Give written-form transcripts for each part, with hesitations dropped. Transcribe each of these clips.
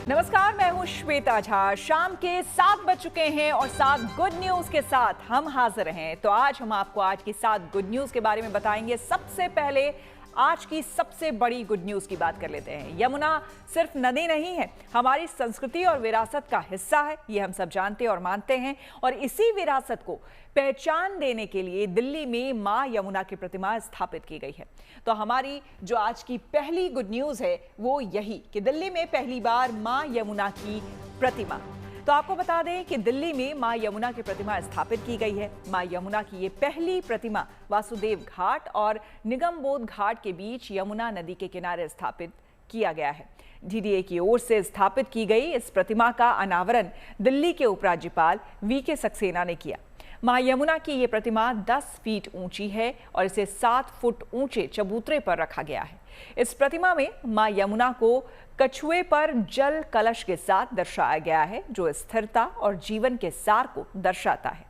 नमस्कार, मैं हूं श्वेता झा। शाम के 7 बज चुके हैं और 7 गुड न्यूज के साथ हम हाजिर हैं। तो आज हम आपको आज की 7 गुड न्यूज के बारे में बताएंगे। सबसे पहले आज की सबसे बड़ी गुड न्यूज की बात कर लेते हैं। यमुना सिर्फ नदी नहीं है, हमारी संस्कृति और विरासत का हिस्सा है। ये हम सब जानते और मानते हैं और इसी विरासत को पहचान देने के लिए दिल्ली में मां यमुना की प्रतिमा स्थापित की गई है। तो हमारी जो आज की पहली गुड न्यूज है वो यही कि दिल्ली में पहली बार मां यमुना की प्रतिमा। तो आपको बता दें कि दिल्ली में मां यमुना की प्रतिमा स्थापित की गई है। मां यमुना की ये पहली प्रतिमा वासुदेव घाट और निगमबोध घाट के बीच यमुना नदी के किनारे स्थापित किया गया है। डीडीए की ओर से स्थापित की गई इस प्रतिमा का अनावरण दिल्ली के उपराज्यपाल वीके सक्सेना ने किया। मां यमुना की ये प्रतिमा 10 फीट ऊंची है और इसे 7 फुट ऊंचे चबूतरे पर रखा गया है। इस प्रतिमा में मां यमुना को कछुए पर जल कलश के साथ दर्शाया गया है, जो स्थिरता और जीवन के सार को दर्शाता है।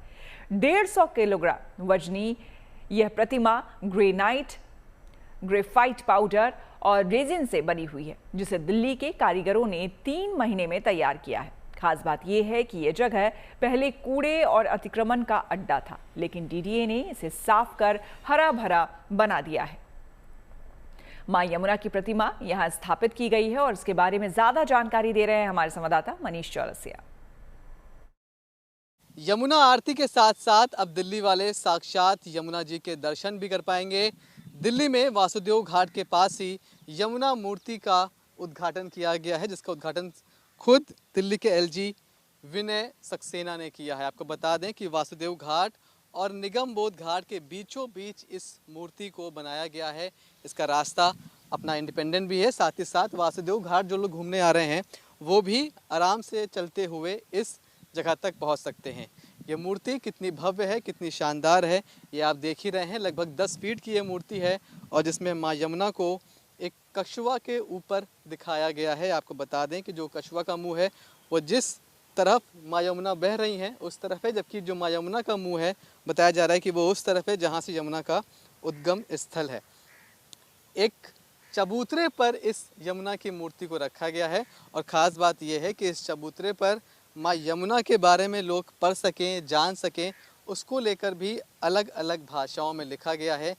150 किलोग्राम वजनी यह प्रतिमा ग्रेनाइट, ग्रेफाइट पाउडर और रेजिन से बनी हुई है, जिसे दिल्ली के कारीगरों ने 3 महीने में तैयार किया है। खास बात यह है कि यह जगह पहले कूड़े और अतिक्रमण का अड्डा था, लेकिन डीडीए ने इसे साफ कर हरा भरा बना दिया है। मां यमुना की प्रतिमा यहां स्थापित की गई है और इसके बारे में ज्यादा जानकारी दे रहे हैं हमारे संवाददाता मनीष चौरसिया। यमुना आरती के साथ साथ अब दिल्ली वाले साक्षात यमुना जी के दर्शन भी कर पाएंगे। दिल्ली में वासुदेव घाट के पास ही यमुना मूर्ति का उद्घाटन किया गया है, जिसका उद्घाटन खुद दिल्ली के एलजी विनय सक्सेना ने किया है। आपको बता दें कि वासुदेव घाट और निगमबोध घाट के बीचों बीच इस मूर्ति को बनाया गया है। इसका रास्ता अपना इंडिपेंडेंट भी है, साथ ही साथ वासुदेव घाट जो लोग घूमने आ रहे हैं वो भी आराम से चलते हुए इस जगह तक पहुंच सकते हैं। ये मूर्ति कितनी भव्य है, कितनी शानदार है, ये आप देख ही रहे हैं। लगभग 10 फीट की ये मूर्ति है और जिसमें माँ यमुना को एक कछुआ के ऊपर दिखाया गया है। आपको बता दें कि जो कछुआ का मुँह है वो जिस तरफ माँ यमुना बह रही हैं उस तरफ है, जबकि जो माँ यमुना का मुंह है बताया जा रहा है कि वो उस तरफ है जहाँ से यमुना का उद्गम स्थल है। एक चबूतरे पर इस यमुना की मूर्ति को रखा गया है और ख़ास बात यह है कि इस चबूतरे पर माँ यमुना के बारे में लोग पढ़ सकें, जान सकें, उसको लेकर भी अलग अलग भाषाओं में लिखा गया है।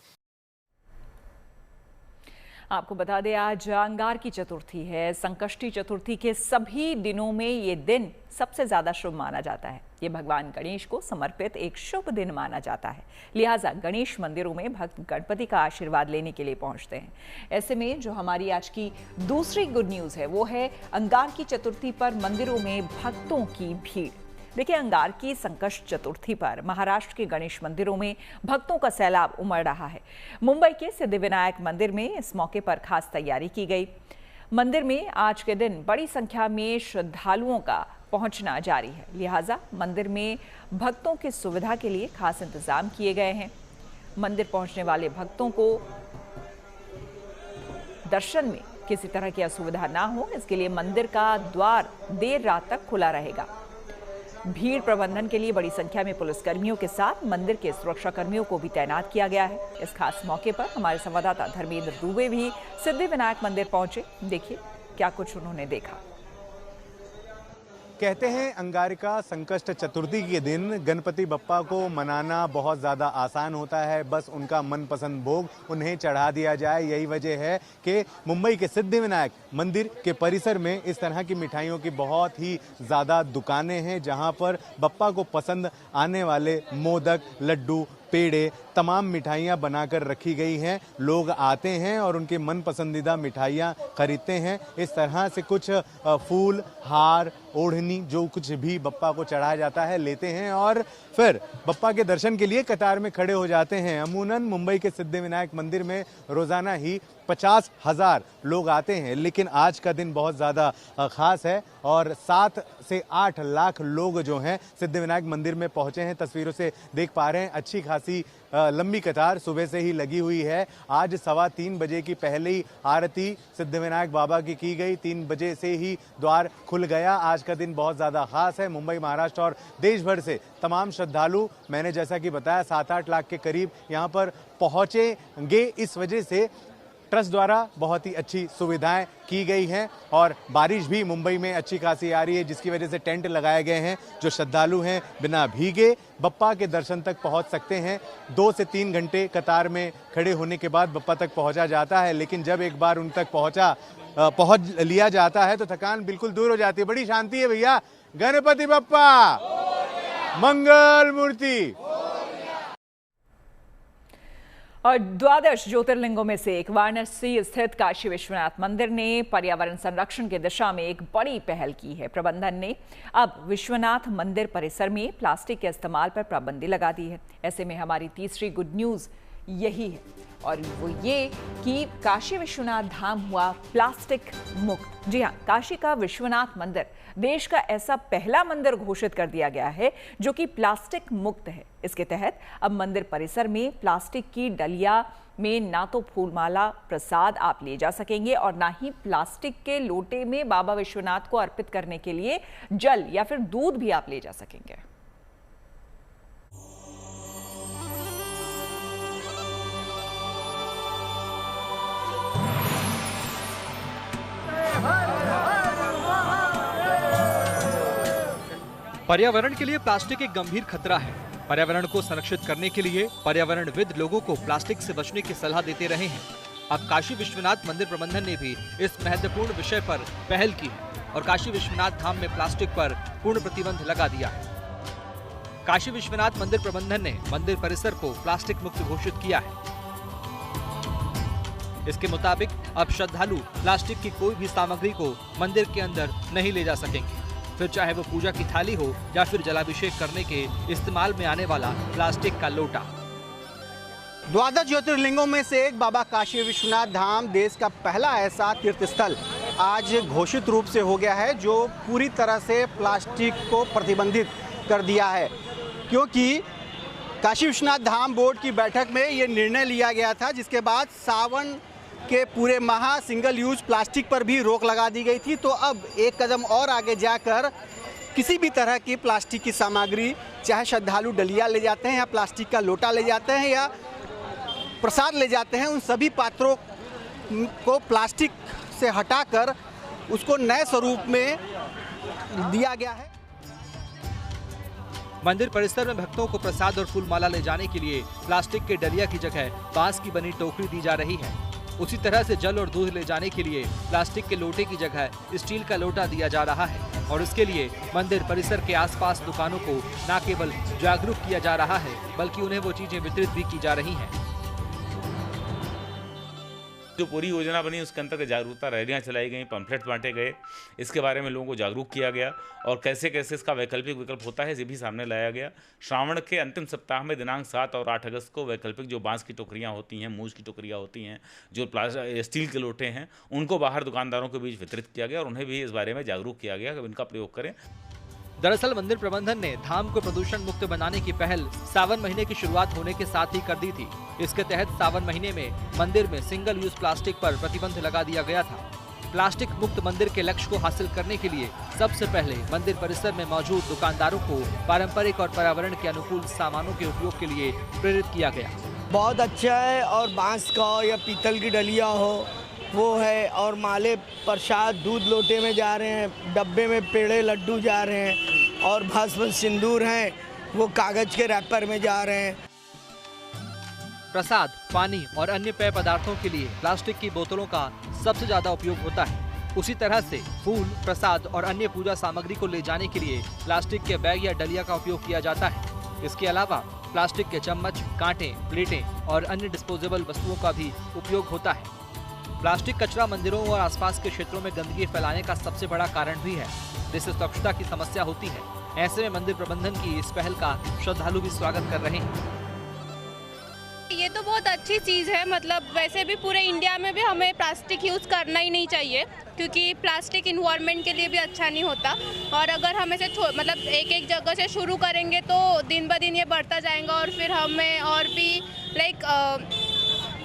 आपको बता दें आज अंगारकी चतुर्थी है। संकष्टी चतुर्थी के सभी दिनों में ये दिन सबसे ज्यादा शुभ माना जाता है। ये भगवान गणेश को समर्पित एक शुभ दिन माना जाता है, लिहाजा गणेश मंदिरों में भक्त गणपति का आशीर्वाद लेने के लिए पहुंचते हैं। ऐसे में जो हमारी आज की दूसरी गुड न्यूज है वो है अंगारकी चतुर्थी पर मंदिरों में भक्तों की भीड़। देखिए, अंगारकी संकष्ट चतुर्थी पर महाराष्ट्र के गणेश मंदिरों में भक्तों का सैलाब उमड़ रहा है। मुंबई के सिद्धिविनायक मंदिर में इस मौके पर खास तैयारी की गई। मंदिर में आज के दिन बड़ी संख्या में श्रद्धालुओं का पहुंचना जारी है, लिहाजा मंदिर में भक्तों की सुविधा के लिए खास इंतजाम किए गए हैं। मंदिर पहुंचने वाले भक्तों को दर्शन में किसी तरह की असुविधा ना हो, इसके लिए मंदिर का द्वार देर रात तक खुला रहेगा। भीड़ प्रबंधन के लिए बड़ी संख्या में पुलिसकर्मियों के साथ मंदिर के सुरक्षा कर्मियों को भी तैनात किया गया है। इस खास मौके पर हमारे संवाददाता धर्मेंद्र दुबे भी सिद्धिविनायक मंदिर पहुंचे। देखिए क्या कुछ उन्होंने देखा। कहते हैं अंगारिका संकष्ट चतुर्थी के दिन गणपति बप्पा को मनाना बहुत ज़्यादा आसान होता है। बस उनका मनपसंद भोग उन्हें चढ़ा दिया जाए। यही वजह है कि मुंबई के सिद्धिविनायक मंदिर के परिसर में इस तरह की मिठाइयों की बहुत ही ज़्यादा दुकानें हैं, जहां पर बप्पा को पसंद आने वाले मोदक, लड्डू, पेड़े, तमाम मिठाइयाँ बनाकर रखी गई हैं। लोग आते हैं और उनके मन पसंदीदा मिठाइयाँ खरीदते हैं। इस तरह से कुछ फूल, हार, ओढ़नी, जो कुछ भी बप्पा को चढ़ाया जाता है लेते हैं और फिर बप्पा के दर्शन के लिए कतार में खड़े हो जाते हैं। अमूमन मुंबई के सिद्धिविनायक मंदिर में रोजाना ही 50,000 लोग आते हैं, लेकिन आज का दिन बहुत ज़्यादा ख़ास है और 7 से 8 लाख लोग जो हैं सिद्धिविनायक मंदिर में पहुंचे हैं। तस्वीरों से देख पा रहे हैं अच्छी खासी लंबी कतार सुबह से ही लगी हुई है। आज 3:15 बजे की पहली आरती सिद्धिविनायक बाबा की गई। 3 बजे से ही द्वार खुल गया। आज का दिन बहुत ज़्यादा ख़ास है। मुंबई, महाराष्ट्र और देश भर से तमाम श्रद्धालु, मैंने जैसा कि बताया 7-8 लाख के करीब यहाँ पर पहुँचेंगे। इस वजह से ट्रस्ट द्वारा बहुत ही अच्छी सुविधाएं की गई हैं और बारिश भी मुंबई में अच्छी खासी आ रही है, जिसकी वजह से टेंट लगाए गए हैं। जो श्रद्धालु हैं बिना भीगे बप्पा के दर्शन तक पहुंच सकते हैं। 2 से 3 घंटे कतार में खड़े होने के बाद बप्पा तक पहुंचा जाता है, लेकिन जब एक बार उन तक पहुंच लिया जाता है तो थकान बिल्कुल दूर हो जाती है। बड़ी शांति है भैया। गणपति बप्पा मंगल मूर्ति। और द्वादश ज्योतिर्लिंगों में से एक वाराणसी स्थित काशी विश्वनाथ मंदिर ने पर्यावरण संरक्षण की दिशा में एक बड़ी पहल की है। प्रबंधन ने अब विश्वनाथ मंदिर परिसर में प्लास्टिक के इस्तेमाल पर पाबंदी लगा दी है। ऐसे में हमारी तीसरी गुड न्यूज यही है, और वो ये कि काशी विश्वनाथ धाम हुआ प्लास्टिक मुक्त। जी हाँ, काशी का विश्वनाथ मंदिर देश का ऐसा पहला मंदिर घोषित कर दिया गया है जो कि प्लास्टिक मुक्त है। इसके तहत अब मंदिर परिसर में प्लास्टिक की डलिया में ना तो फूलमाला प्रसाद आप ले जा सकेंगे और ना ही प्लास्टिक के लोटे में बाबा विश्वनाथ को अर्पित करने के लिए जल या फिर दूध भी आप ले जा सकेंगे। पर्यावरण के लिए प्लास्टिक एक गंभीर खतरा है। पर्यावरण को संरक्षित करने के लिए पर्यावरणविद लोगों को प्लास्टिक से बचने की सलाह देते रहे हैं। अब काशी विश्वनाथ मंदिर प्रबंधन ने भी इस महत्वपूर्ण विषय पर पहल की है और काशी विश्वनाथ धाम में प्लास्टिक पर पूर्ण प्रतिबंध लगा दिया है। काशी विश्वनाथ मंदिर प्रबंधन ने मंदिर परिसर को प्लास्टिक मुक्त घोषित किया है। इसके मुताबिक अब श्रद्धालु प्लास्टिक की कोई भी सामग्री को मंदिर के अंदर नहीं ले जा सकेंगे, फिर चाहे वो पूजा की थाली हो या फिर जलाभिषेक करने के इस्तेमाल में आने वाला प्लास्टिक का लोटा। द्वादश ज्योतिर्लिंगों में से एक बाबा काशी विश्वनाथ धाम देश का पहला ऐसा तीर्थ स्थल आज घोषित रूप से हो गया है जो पूरी तरह से प्लास्टिक को प्रतिबंधित कर दिया है, क्योंकि काशी विश्वनाथ धाम बोर्ड की बैठक में ये निर्णय लिया गया था, जिसके बाद सावन के पूरे माह सिंगल यूज प्लास्टिक पर भी रोक लगा दी गई थी। तो अब एक कदम और आगे जाकर किसी भी तरह की प्लास्टिक की सामग्री, चाहे श्रद्धालु डलिया ले जाते हैं या प्लास्टिक का लोटा ले जाते हैं या प्रसाद ले जाते हैं, उन सभी पात्रों को प्लास्टिक से हटाकर उसको नए स्वरूप में दिया गया है। मंदिर परिसर में भक्तों को प्रसाद और फूलमाला ले जाने के लिए प्लास्टिक के डलिया की जगह बांस की बनी टोकरी दी जा रही है। उसी तरह से जल और दूध ले जाने के लिए प्लास्टिक के लोटे की जगह स्टील का लोटा दिया जा रहा है और इसके लिए मंदिर परिसर के आसपास दुकानों को न केवल जागरूक किया जा रहा है बल्कि उन्हें वो चीजें वितरित भी की जा रही हैं। जो पूरी योजना बनी उसके अंतर्गत जागरूकता रैलियां चलाई गई, पम्फलेट्स बांटे गए, इसके बारे में लोगों को जागरूक किया गया और कैसे कैसे इसका वैकल्पिक विकल्प होता है ये भी सामने लाया गया। श्रावण के अंतिम सप्ताह में दिनांक 7 और 8 अगस्त को वैकल्पिक जो बांस की टोकरियां होती हैं, मूंज की टोकरियां होती हैं, जो स्टील के लोटे हैं, उनको बाहर दुकानदारों के बीच वितरित किया गया और उन्हें भी इस बारे में जागरूक किया गया कि इनका प्रयोग करें। दरअसल मंदिर प्रबंधन ने धाम को प्रदूषण मुक्त बनाने की पहल सावन महीने की शुरुआत होने के साथ ही कर दी थी। इसके तहत सावन महीने में मंदिर में सिंगल यूज प्लास्टिक पर प्रतिबंध लगा दिया गया था। प्लास्टिक मुक्त मंदिर के लक्ष्य को हासिल करने के लिए सबसे पहले मंदिर परिसर में मौजूद दुकानदारों को पारंपरिक और पर्यावरण के अनुकूल सामानों के उपयोग के लिए प्रेरित किया गया। बहुत अच्छा है, और बांस का हो या पीतल की डलिया हो वो है, और माले प्रसाद दूध लोटे में जा रहे हैं, डब्बे में पेड़े लड्डू जा रहे हैं, और भस्म सिंदूर हैं वो कागज के रैपर में जा रहे हैं। प्रसाद, पानी और अन्य पेय पदार्थों के लिए प्लास्टिक की बोतलों का सबसे ज्यादा उपयोग होता है। उसी तरह से फूल, प्रसाद और अन्य पूजा सामग्री को ले जाने के लिए प्लास्टिक के बैग या डलिया का उपयोग किया जाता है। इसके अलावा प्लास्टिक के चम्मच, कांटे, प्लेटें और अन्य डिस्पोजेबल वस्तुओं का भी उपयोग होता है। प्लास्टिक कचरा मंदिरों और आसपास के क्षेत्रों में गंदगी फैलाने का सबसे बड़ा कारण भी है, जिससे स्वच्छता की समस्या होती है। ऐसे में मंदिर प्रबंधन की इस पहल का श्रद्धालु भी स्वागत कर रहे हैं। ये तो बहुत अच्छी चीज़ है, मतलब वैसे भी पूरे इंडिया में भी हमें प्लास्टिक यूज़ करना ही नहीं चाहिए, क्योंकि प्लास्टिक इन्वायरमेंट के लिए भी अच्छा नहीं होता। और अगर हम ऐसे मतलब एक जगह से शुरू करेंगे तो दिन ब दिन ये बढ़ता जाएगा और फिर हमें और भी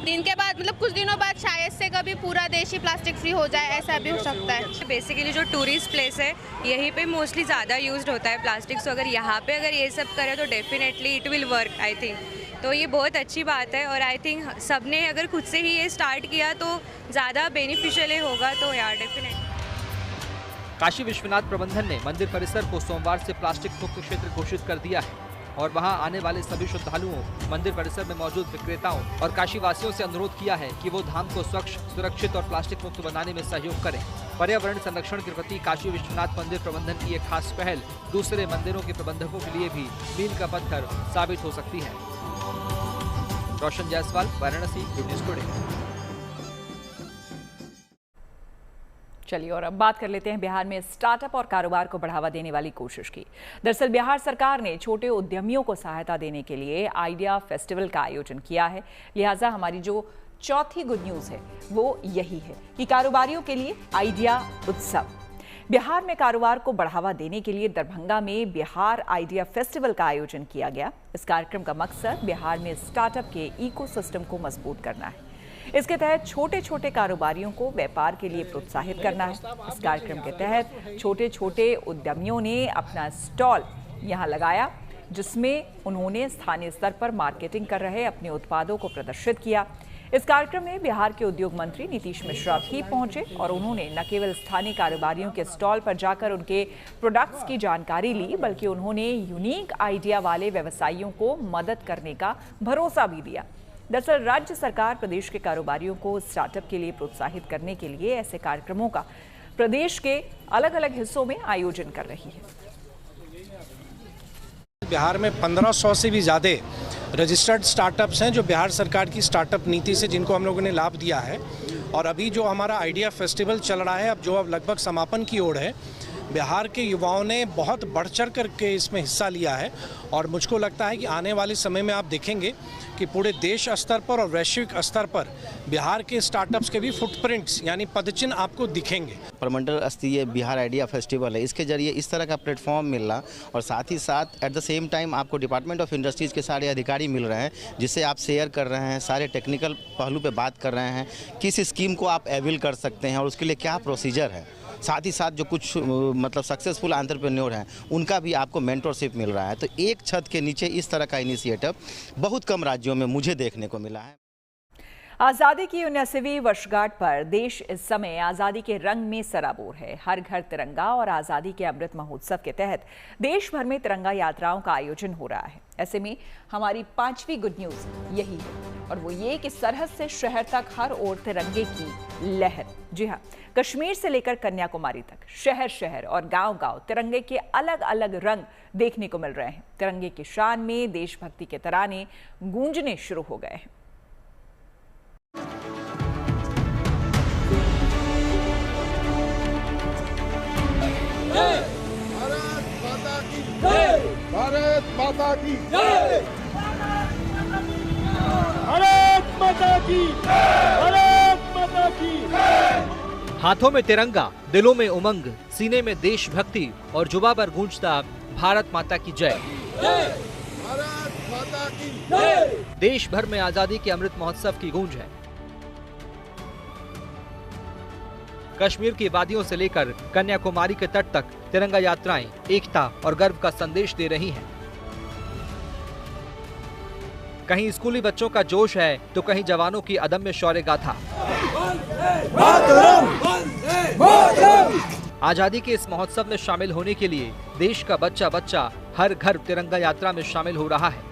दिन के बाद मतलब कुछ दिनों बाद शायद से कभी पूरा देश ही प्लास्टिक फ्री हो जाए, ऐसा भी हो सकता है। बेसिकली जो टूरिस्ट प्लेस है यहीं पे मोस्टली ज़्यादा यूज्ड होता है प्लास्टिक, तो अगर यहाँ पे अगर ये सब करें तो definitely it will work I think, तो ये बहुत अच्छी बात है और आई थिंक सबने अगर खुद से ही ये स्टार्ट किया तो ज़्यादा बेनिफिशियल होगा। तो यार डेफिनेटली। काशी विश्वनाथ प्रबंधन ने मंदिर परिसर को सोमवार से प्लास्टिक मुक्त क्षेत्र घोषित कर दिया है और वहां आने वाले सभी श्रद्धालुओं, मंदिर परिसर में मौजूद विक्रेताओं और काशी वासियों से अनुरोध किया है कि वो धाम को स्वच्छ, सुरक्षित और प्लास्टिक मुक्त बनाने में सहयोग करें। पर्यावरण संरक्षण के प्रति काशी विश्वनाथ मंदिर प्रबंधन की एक खास पहल दूसरे मंदिरों के प्रबंधकों के लिए भी मील का पत्थर साबित हो सकती है। Roshan Jaiswal, Varanasi, good news today. चलिए और अब बात कर लेते हैं बिहार में स्टार्टअप और कारोबार को बढ़ावा देने वाली कोशिश की। दरअसल बिहार सरकार ने छोटे उद्यमियों को सहायता देने के लिए आइडिया फेस्टिवल का आयोजन किया है। लिहाजा हमारी जो चौथी गुड न्यूज़ है वो यही है कि कारोबारियों के लिए आइडिया उत्सव। बिहार में कारोबार को बढ़ावा देने के लिए दरभंगा में बिहार आइडिया फेस्टिवल का आयोजन किया गया। इस कार्यक्रम का मकसद बिहार में स्टार्टअप के इकोसिस्टम को मजबूत करना है। इसके तहत छोटे छोटे कारोबारियों को व्यापार के लिए प्रोत्साहित करना है। इस कार्यक्रम के तहत छोटे छोटे उद्यमियों ने अपना स्टॉल यहां लगाया, जिसमें उन्होंने स्थानीय स्तर पर मार्केटिंग कर रहे अपने उत्पादों को प्रदर्शित किया। इस कार्यक्रम में बिहार के उद्योग मंत्री नीतीश मिश्रा भी पहुंचे और उन्होंने न केवल स्थानीय कारोबारियों के स्टॉल पर जाकर उनके प्रोडक्ट्स की जानकारी ली, बल्कि उन्होंने यूनिक आइडिया वाले व्यवसायियों को मदद करने का भरोसा भी दिया। दरअसल राज्य सरकार प्रदेश के कारोबारियों को स्टार्टअप के लिए प्रोत्साहित करने के लिए ऐसे कार्यक्रमों का प्रदेश के अलग अलग हिस्सों में आयोजन कर रही है। बिहार में 1500 से भी ज़्यादा रजिस्टर्ड स्टार्टअप्स हैं जो बिहार सरकार की स्टार्टअप नीति से जिनको हम लोगों ने लाभ दिया है। और अभी जो हमारा आइडिया फेस्टिवल चल रहा है, अब लगभग समापन की ओर है, बिहार के युवाओं ने बहुत बढ़ चढ़ करके इसमें हिस्सा लिया है। और मुझको लगता है कि आने वाले समय में आप देखेंगे कि पूरे देश स्तर पर और वैश्विक स्तर पर बिहार के स्टार्टअप्स के भी फुटप्रिंट्स यानी पदचिन्ह आपको दिखेंगे। प्रमंडल स्तरीय बिहार आइडिया फेस्टिवल है, इसके जरिए इस तरह का प्लेटफॉर्म मिलना और साथ ही साथ एट द सेम टाइम आपको डिपार्टमेंट ऑफ इंडस्ट्रीज़ के सारे अधिकारी मिल रहे हैं, जिससे आप शेयर कर रहे हैं, सारे टेक्निकल पहलू पे बात कर रहे हैं, किस स्कीम को आप अवेल कर सकते हैं और उसके लिए क्या प्रोसीजर है। साथ ही साथ जो कुछ सक्सेसफुल एंटरप्रेन्योर हैं उनका भी आपको मेंटरशिप मिल रहा है। तो एक छत के नीचे इस तरह का इनिशिएटिव बहुत कम राज्यों में मुझे देखने को मिला है। आज़ादी की 79वीं वर्षगांठ पर देश इस समय आज़ादी के रंग में सराबोर है। हर घर तिरंगा और आज़ादी के अमृत महोत्सव के तहत देश भर में तिरंगा यात्राओं का आयोजन हो रहा है। ऐसे में हमारी 5वीं गुड न्यूज़ यही है और वो ये कि सरहद से शहर तक हर ओर तिरंगे की लहर। जी हाँ, कश्मीर से लेकर कन्याकुमारी तक शहर शहर और गांव गांव तिरंगे के अलग अलग रंग देखने को मिल रहे हैं। तिरंगे की शान में देशभक्ति के तराने गूंजने शुरू हो गए हैं। भारत माता की जय, भारत माता की, भारत माता की जय। हाथों में तिरंगा, दिलों में उमंग, सीने में देशभक्ति और जुबां पर गूंजता भारत माता की जय। भारत माता की जय। देश भर में आजादी के अमृत महोत्सव की गूंज है। कश्मीर की वादियों से लेकर कन्याकुमारी के तट तक तिरंगा यात्राएं एकता और गर्व का संदेश दे रही हैं। कहीं स्कूली बच्चों का जोश है तो कहीं जवानों की अदम्य शौर्य गाथा। आजादी के इस महोत्सव में शामिल होने के लिए देश का बच्चा बच्चा हर घर तिरंगा यात्रा में शामिल हो रहा है।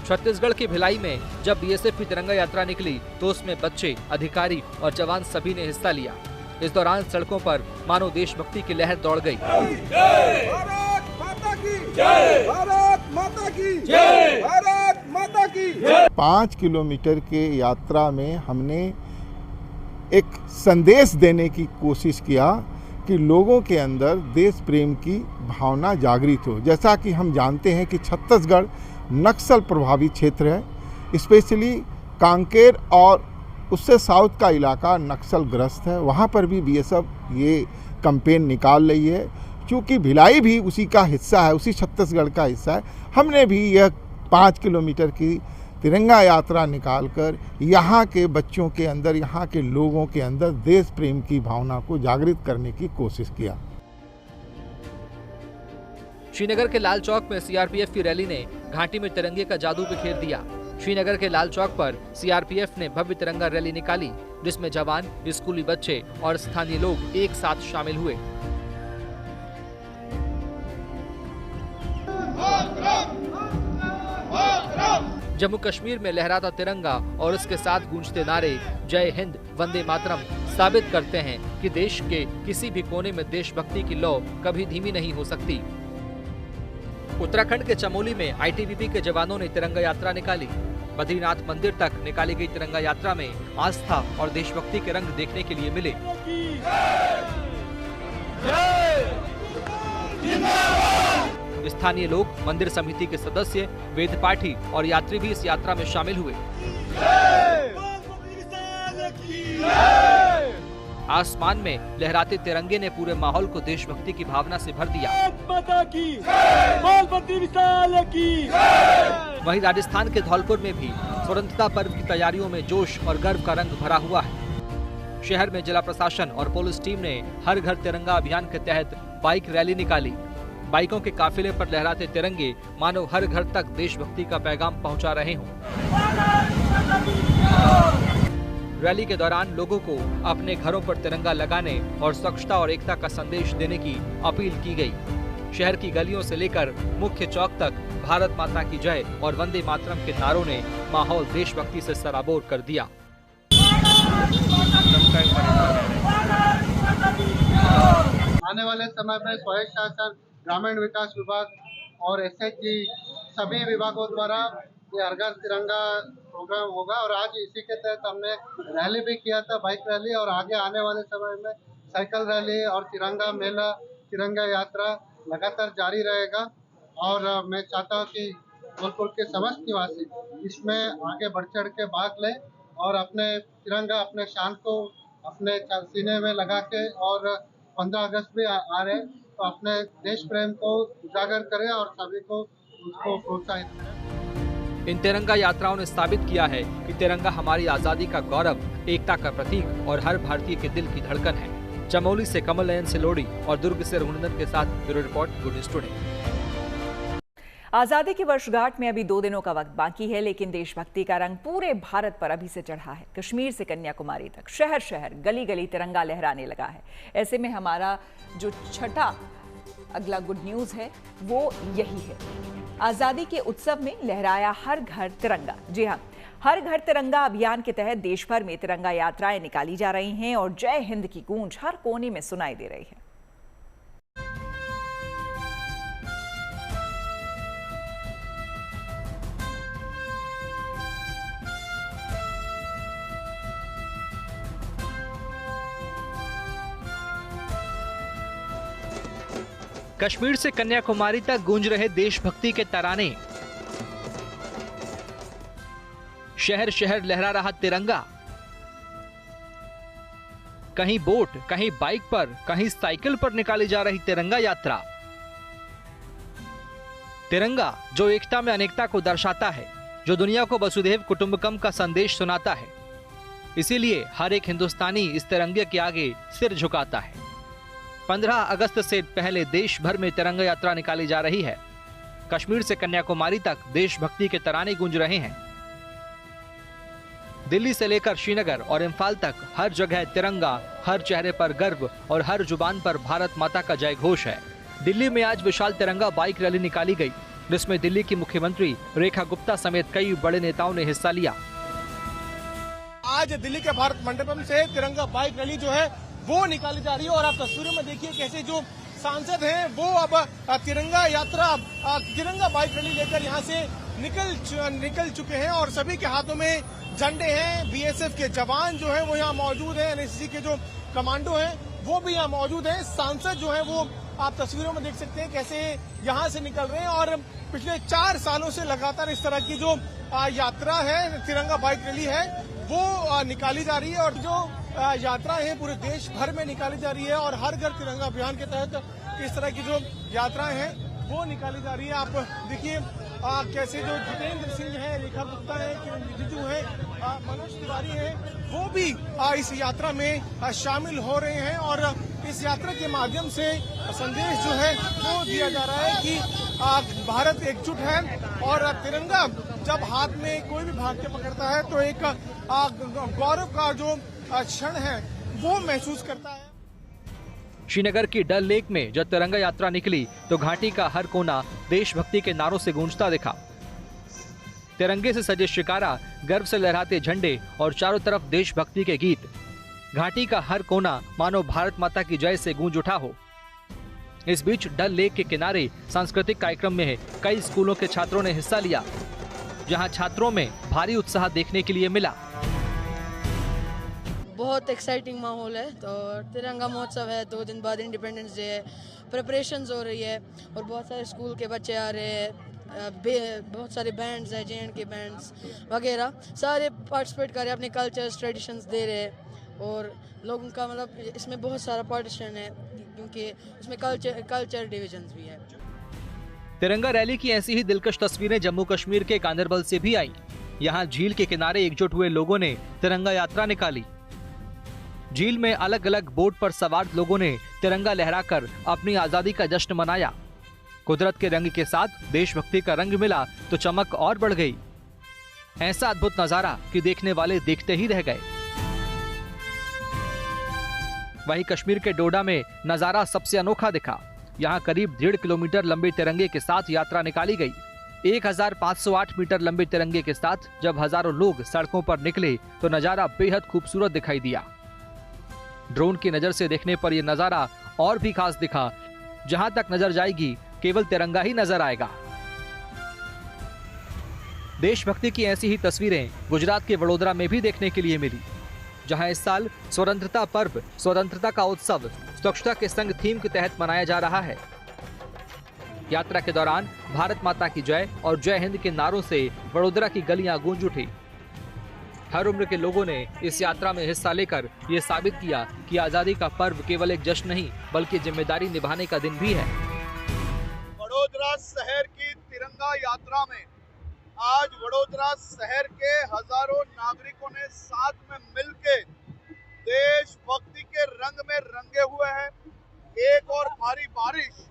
छत्तीसगढ़ की भिलाई में जब बीएसएफ की तिरंगा यात्रा निकली तो उसमें बच्चे, अधिकारी और जवान सभी ने हिस्सा लिया। इस दौरान सड़कों पर मानो देशभक्ति की लहर दौड़ गई। भारत माता की जय, भारत माता की जय, भारत माता की जय। 5 किलोमीटर के यात्रा में हमने एक संदेश देने की कोशिश किया कि लोगों के अंदर देश प्रेम की भावना जागृत हो। जैसा कि हम जानते हैं कि छत्तीसगढ़ नक्सल प्रभावित क्षेत्र है, स्पेशली कांकेर और उससे साउथ का इलाका नक्सल ग्रस्त है। वहाँ पर भी बीएसएफ ये कैंपेन निकाल रही है। चूँकि भिलाई भी उसी का हिस्सा है, उसी छत्तीसगढ़ का हिस्सा है, हमने भी यह 5 किलोमीटर की तिरंगा यात्रा निकालकर यहाँ के बच्चों के अंदर, यहाँ के लोगों के अंदर देश प्रेम की भावना को जागृत करने की कोशिश किया। श्रीनगर के लाल चौक में सीआरपीएफ की रैली ने घाटी में तिरंगे का जादू बिखेर दिया। श्रीनगर के लाल चौक पर सीआरपीएफ ने भव्य तिरंगा रैली निकाली, जिसमें जवान, स्कूली बच्चे और स्थानीय लोग एक साथ शामिल हुए। जम्मू कश्मीर में लहराता तिरंगा और उसके साथ गूंजते नारे जय हिंद, वंदे मातरम साबित करते हैं कि देश के किसी भी कोने में देशभक्ति की लौ कभी धीमी नहीं हो सकती। उत्तराखंड के चमोली में आईटीबीपी के जवानों ने तिरंगा यात्रा निकाली। बद्रीनाथ मंदिर तक निकाली गई तिरंगा यात्रा में आस्था और देशभक्ति के रंग देखने के लिए मिले। स्थानीय लोग, मंदिर समिति के सदस्य, वेद पाठी और यात्री भी इस यात्रा में शामिल हुए। आसमान में लहराते तिरंगे ने पूरे माहौल को देशभक्ति की भावना से भर दिया। वहीं राजस्थान के धौलपुर में भी स्वतंत्रता पर्व की तैयारियों में जोश और गर्व का रंग भरा हुआ है। शहर में जिला प्रशासन और पुलिस टीम ने हर घर तिरंगा अभियान के तहत बाइक रैली निकाली। बाइकों के काफिले पर लहराते तिरंगे मानो हर घर तक देशभक्ति का पैगाम पहुंचा रहे हों। रैली के दौरान लोगों को अपने घरों पर तिरंगा लगाने और स्वच्छता और एकता का संदेश देने की अपील की गई। शहर की गलियों से लेकर मुख्य चौक तक भारत माता की जय और वंदे मातरम के नारों ने माहौल देशभक्ति से सराबोर कर दिया। आने वाले समय में स्वायत्त शासन, ग्रामीण विकास विभाग और एसएचजी सभी विभागों द्वारा ये हर घर तिरंगा प्रोग्राम होगा और आज इसी के तहत हमने रैली भी किया था, बाइक रैली, और आगे आने वाले समय में साइकिल रैली और तिरंगा मेला, तिरंगा यात्रा लगातार जारी रहेगा। और मैं चाहता हूँ कि धौलपुर के समस्त निवासी इसमें आगे बढ़ चढ़ के भाग लें और अपने तिरंगा, अपने शान को अपने सीने में लगा के, और 15 अगस्त भी आ रहे, तो अपने देश प्रेम को उजागर करें और सभी को उसको प्रोत्साहित करें। इन तिरंगा यात्राओं ने साबित किया है कि तिरंगा हमारी आजादी का गौरव, एकता का प्रतीक और हर भारतीय के दिल की धड़कन है। चमोली से कमल नयन सिलोड़ी और दुर्ग से रघुनंदन के साथ bureau report, good news today. आजादी की वर्षगांठ में अभी 2 दिनों का वक्त बाकी है, लेकिन देशभक्ति का रंग पूरे भारत पर अभी से चढ़ा है। कश्मीर से कन्याकुमारी तक शहर शहर, गली गली तिरंगा लहराने लगा है। ऐसे में हमारा जो छठा अगला गुड न्यूज है वो यही है। आजादी के उत्सव में लहराया हर घर तिरंगा। जी हाँ, हर घर तिरंगा अभियान के तहत देश भर में तिरंगा यात्राएं निकाली जा रही हैं और जय हिंद की गूंज हर कोने में सुनाई दे रही है। कश्मीर से कन्याकुमारी तक गूंज रहे देशभक्ति के तराने। शहर शहर लहरा रहा तिरंगा। कहीं बोट, कहीं बाइक पर, कहीं साइकिल पर निकाली जा रही तिरंगा यात्रा। तिरंगा जो एकता में अनेकता को दर्शाता है, जो दुनिया को वसुधैव कुटुंबकम का संदेश सुनाता है। इसीलिए हर एक हिंदुस्तानी इस तिरंगे के आगे सिर झुकाता है। 15 अगस्त से पहले देश भर में तिरंगा यात्रा निकाली जा रही है। कश्मीर से कन्याकुमारी तक देशभक्ति के तराने गूंज रहे हैं। दिल्ली से लेकर श्रीनगर और इम्फाल तक हर जगह तिरंगा, हर चेहरे पर गर्व और हर जुबान पर भारत माता का जय घोष है। दिल्ली में आज विशाल तिरंगा बाइक रैली निकाली गई, जिसमें दिल्ली की मुख्यमंत्री रेखा गुप्ता समेत कई बड़े नेताओं ने हिस्सा लिया। आज दिल्ली के भारत मंडपम से तिरंगा बाइक रैली जो है वो निकाली जा रही है और आप तस्वीरों में देखिए कैसे जो सांसद हैं वो अब तिरंगा यात्रा, तिरंगा बाइक रैली लेकर यहाँ से निकल चुके हैं और सभी के हाथों में झंडे हैं। बीएसएफ के जवान जो हैं वो यहाँ मौजूद हैं, एनएसजी के जो कमांडो हैं वो भी यहाँ मौजूद हैं। सांसद जो हैं वो आप तस्वीरों में देख सकते हैं कैसे यहाँ से निकल रहे हैं और पिछले 4 सालों से लगातार इस तरह की जो यात्रा है, तिरंगा बाइक रैली है, वो निकाली जा रही है और जो यात्रा है पूरे देश भर में निकाली जा रही है और हर घर तिरंगा अभियान के तहत इस तरह की जो यात्राएं हैं वो निकाली जा रही है। आप देखिए कैसे जो जितेंद्र सिंह है, रेखा गुप्ता है, किरण रिजिजू है, मनोज तिवारी है, वो भी इस यात्रा में शामिल हो रहे हैं और इस यात्रा के माध्यम से संदेश जो है वो दिया जा रहा है कि भारत एकजुट है और तिरंगा जब हाथ में कोई भी भारतीय पकड़ता है तो एक गौरव का जो क्षण है वो महसूस करता है। श्रीनगर की डल लेक में जब तिरंगा यात्रा निकली तो घाटी का हर कोना देशभक्ति के नारों से गूंजता दिखा। तिरंगे से सजे शिकारा, गर्व से लहराते झंडे और चारों तरफ देशभक्ति के गीत। घाटी का हर कोना मानो भारत माता की जय से गूंज उठा हो। इस बीच डल लेक के किनारे सांस्कृतिक कार्यक्रम में कई स्कूलों के छात्रों ने हिस्सा लिया, जहां छात्रों में भारी उत्साह देखने के लिए मिला। बहुत एक्साइटिंग माहौल है। तो तिरंगा महोत्सव है, 2 दिन बाद इंडिपेंडेंस डे है, प्रिपरेशंस हो रही है और बहुत सारे स्कूल के बच्चे आ रहे हैं, बहुत सारे बैंड्स हैं, JNK बैंड्स वगैरह, सारे पार्टिसिपेट कर रहे हैं, अपने कल्चर्स ट्रेडिशंस दे रहे हैं और लोगों का मतलब इसमें बहुत सारा पार्टिसिपेशन है क्योंकि उसमें कल्चर डिविजन्स भी है। तिरंगा रैली की ऐसी ही दिलकश तस्वीरें जम्मू कश्मीर के गांदरबल से भी आई। यहाँ झील के किनारे एकजुट हुए लोगों ने तिरंगा यात्रा निकाली। झील में अलग अलग बोट पर सवार लोगों ने तिरंगा लहराकर अपनी आजादी का जश्न मनाया। कुदरत के रंग के साथ देशभक्ति का रंग मिला तो चमक और बढ़ गई। ऐसा अद्भुत नजारा कि देखने वाले देखते ही रह गए। वहीं कश्मीर के डोडा में नजारा सबसे अनोखा दिखा। यहाँ करीब 1.5 किलोमीटर लंबे तिरंगे के साथ यात्रा निकाली गई। 1508 मीटर लंबे तिरंगे के साथ जब हजारों लोग सड़कों पर निकले तो नजारा बेहद खूबसूरत दिखाई दिया। ड्रोन की नजर से देखने पर यह नजारा और भी खास दिखा। जहां तक नजर जाएगी केवल तिरंगा ही नजर आएगा। देशभक्ति की ऐसी ही तस्वीरें गुजरात के वडोदरा में भी देखने के लिए मिली, जहां इस साल स्वतंत्रता पर्व, स्वतंत्रता का उत्सव स्वच्छता के संग थीम के तहत मनाया जा रहा है। यात्रा के दौरान भारत माता की जय और जय हिंद के नारों से वडोदरा की गलियां गूंज उठी। हर उम्र के लोगों ने इस यात्रा में हिस्सा लेकर ये साबित किया कि आजादी का पर्व केवल एक जश्न नहीं बल्कि जिम्मेदारी निभाने का दिन भी है। वडोदरा शहर की तिरंगा यात्रा में आज वडोदरा शहर के हजारों नागरिकों ने साथ में मिलकर देशभक्ति के रंग में रंगे हुए हैं। एक और भारी बारिश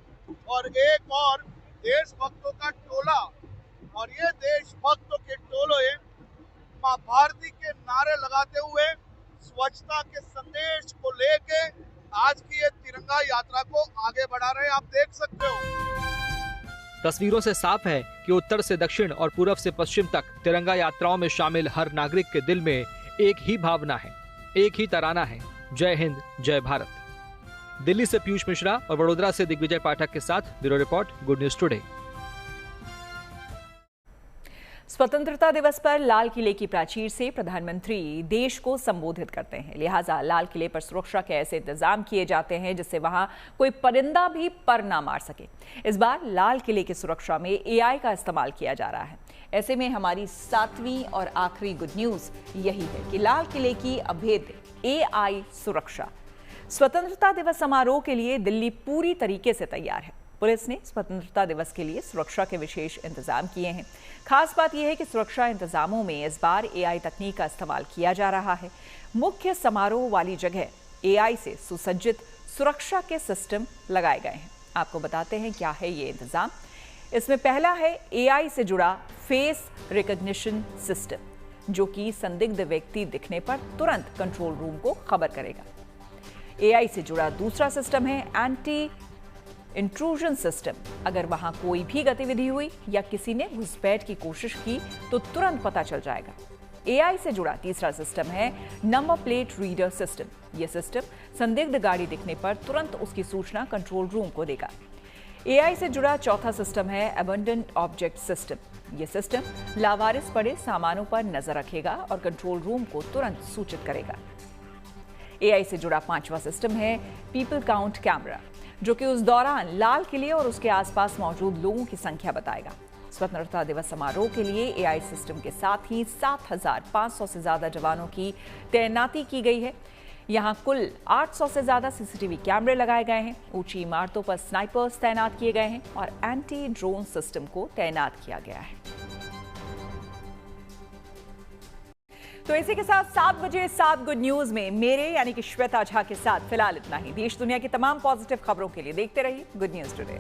और एक और देशभक्तों का टोला, और ये देशभक्तों के टोले मां भारती के नारे लगाते हुए स्वच्छता के संदेश को लेके आज की ये तिरंगा यात्रा को आगे बढ़ा रहे हैं। आप देख सकते हो। तस्वीरों से साफ है कि उत्तर से दक्षिण और पूर्व से पश्चिम तक तिरंगा यात्राओं में शामिल हर नागरिक के दिल में एक ही भावना है, एक ही तराना है, जय हिंद जय भारत। दिल्ली से पीयूष मिश्रा और वडोदरा से दिग्विजय पाठक के साथ bureau report, good news today. स्वतंत्रता दिवस पर लाल किले की प्राचीर से प्रधानमंत्री देश को संबोधित करते हैं, लिहाजा लाल किले पर सुरक्षा के ऐसे इंतजाम किए जाते हैं जिससे वहां कोई परिंदा भी पर ना मार सके। इस बार लाल किले की सुरक्षा में AI का इस्तेमाल किया जा रहा है। ऐसे में हमारी 7वीं और आखिरी गुड न्यूज यही है कि लाल किले की अभेद्य AI सुरक्षा। स्वतंत्रता दिवस समारोह के लिए दिल्ली पूरी तरीके से तैयार है। पुलिस ने स्वतंत्रता दिवस के लिए सुरक्षा के विशेष इंतजाम किए हैं। खास बात यह है कि सुरक्षा इंतजामों में इस बार AI तकनीक का इस्तेमाल किया जा रहा है। मुख्य समारोह वाली जगह AI से सुसज्जित सुरक्षा के सिस्टम लगाए गए हैं। आपको बताते हैं क्या है ये इंतजाम। इसमें पहला है AI से जुड़ा फेस रिकॉग्निशन सिस्टम, जो कि संदिग्ध व्यक्ति दिखने पर तुरंत कंट्रोल रूम को खबर करेगा। AI से जुड़ा दूसरा सिस्टम है एंटी इंट्रूजन सिस्टम। अगर वहां कोई भी गतिविधि हुई या किसी ने घुसपैठ की कोशिश की तो तुरंत पता चल जाएगा। AI से जुड़ा तीसरा सिस्टम है नंबर प्लेट रीडर सिस्टम। यह सिस्टम संदिग्ध गाड़ी दिखने पर तुरंत उसकी सूचना कंट्रोल रूम को देगा। AI से जुड़ा चौथा सिस्टम है अबंडेंट ऑब्जेक्ट सिस्टम। यह सिस्टम लावारिस पड़े सामानों पर नजर रखेगा और कंट्रोल रूम को तुरंत सूचित करेगा। AI से जुड़ा पांचवा सिस्टम है पीपल काउंट कैमरा, जो कि उस दौरान लाल किले और उसके आसपास मौजूद लोगों की संख्या बताएगा। स्वतंत्रता दिवस समारोह के लिए AI सिस्टम के साथ ही 7,500 से ज्यादा जवानों की तैनाती की गई है। यहां कुल 800 से ज्यादा CCTV कैमरे लगाए गए हैं। ऊंची इमारतों पर स्नाइपर्स तैनात किए गए हैं और एंटी ड्रोन सिस्टम को तैनात किया गया है। तो इसी के साथ 7 बजे 7 गुड न्यूज में मेरे यानी कि श्वेता झा के साथ फिलहाल इतना ही। देश दुनिया की तमाम पॉजिटिव खबरों के लिए देखते रहिए गुड न्यूज टुडे।